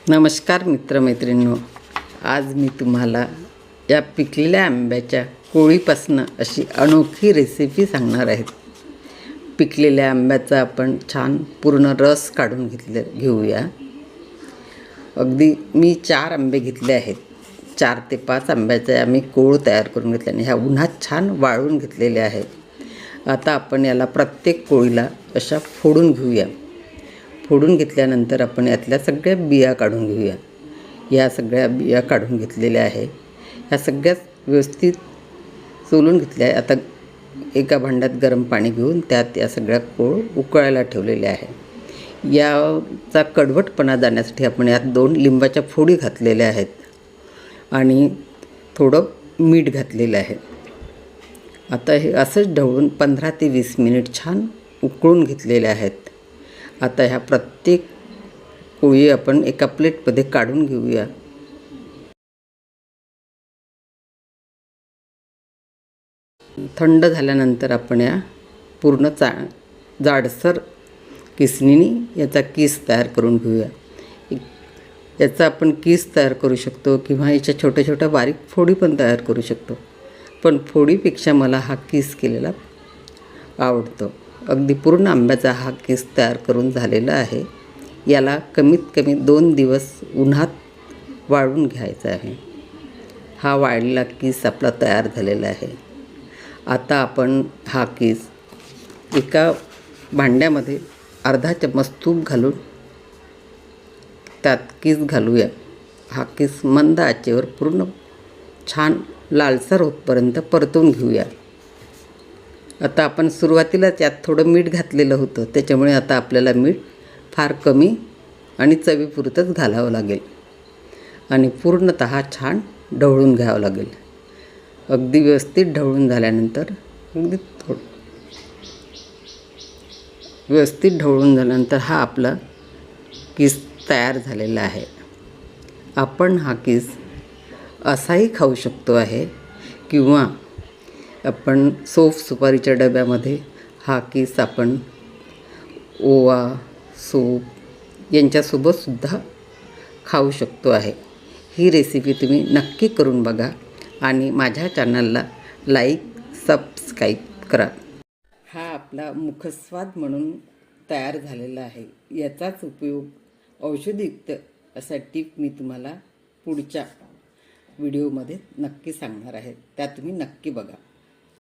नमस्कार मित्रमैत्रिणींनो, आज मी तुम्हाला या पिकलेल्या आंब्याच्या कोळीपासनं अशी अनोखी रेसिपी सांगणार आहे। पिकलेल्या आंब्याचा आपण छान पूर्ण रस काढून घेऊया। अगदी मी 4 आंबे घेतले आहेत। 4 ते 5 आंब्याचे आम्ही कोळ तयार करून घेतले आणि ह्या उन्हात छान वाळवून घेतलेले आहेत। आता आपण याला प्रत्येक कोळीला अशा फोडून घेऊया। फोडून घेतल्यानंतर आपण यातल्या सगळ्या बिया काढून घेऊया। या सगळ्या बिया काढून घेतलेल्या आहे। ह्या सगळ्याच व्यवस्थित सोलून घेतल्या आहे। आता एका भांड्यात गरम पाणी घेऊन त्यात या सगळ्या कोळ उकळायला ठेवलेले आहे। याचा कडवटपणा जाण्यासाठी आपण यात 2 लिंबाच्या फोडी घातलेल्या आहेत आणि थोडं मीठ घातलेलं आहे। आता हे असंच ढवळून 15 ते 20 मिनिट छान उकळून घेतलेले आहेत। आता ह्या प्रत्येक कोळी आपण एका प्लेटमध्ये काढून घेऊया। थंड झाल्यानंतर आपण या पूर्ण जाडसर किसणीने याचा किस तयार करून घेऊया। याचा आपण किस तयार करू शकतो किंवा याच्या छोट्या छोट्या बारीक फोडी पण तयार करू शकतो, पण फोडीपेक्षा मला हा किस केलेला आवडतो। अगदी पूर्ण आंब्याचा हा किस तयार करून झालेला आहे। याला कमीत कमी 2 दिवस उन्हात वाळवून घ्यायचा आहे। हा वाळलेला किस आपला तयार झालेला आहे। आता आपण हा किस एका भांड्यामध्ये अर्धा चम्मच तूप घालून त्यात किस घालूया। हा किस मंद आचेवर पूर्ण छान लालसर होतपर्यंत परतून घेऊया। आता आपण सुरुवातीलाच यात थोडं मीठ घातलेलं होतं, त्याच्यामुळे आता आपल्याला मीठ फार कमी आणि चवीपुरतंच घालावं लागेल आणि पूर्णतः छान ढवळून घ्यावं लागेल। अगदी व्यवस्थित ढवळून झाल्यानंतर हा आपला किस तयार झालेला आहे। आपण हा किस असाही खाऊ शकतो आहे किंवा आपण सोफ सुपारीच्या डब्यामध्ये हा किस आपण ओवा, सूप यांच्यासोबतसुद्धा खाऊ शकतो आहे। ही रेसिपी तुम्ही नक्की करून बघा आणि माझ्या चॅनलला लाईक, सबस्क्राईब करा। हा आपला मुखस्वाद म्हणून तयार झालेला आहे। याचाच उपयोग औषधयुक्त असा टिप मी तुम्हाला पुढच्या व्हिडिओमध्ये नक्की सांगणार आहे, त्या तुम्ही नक्की बघा।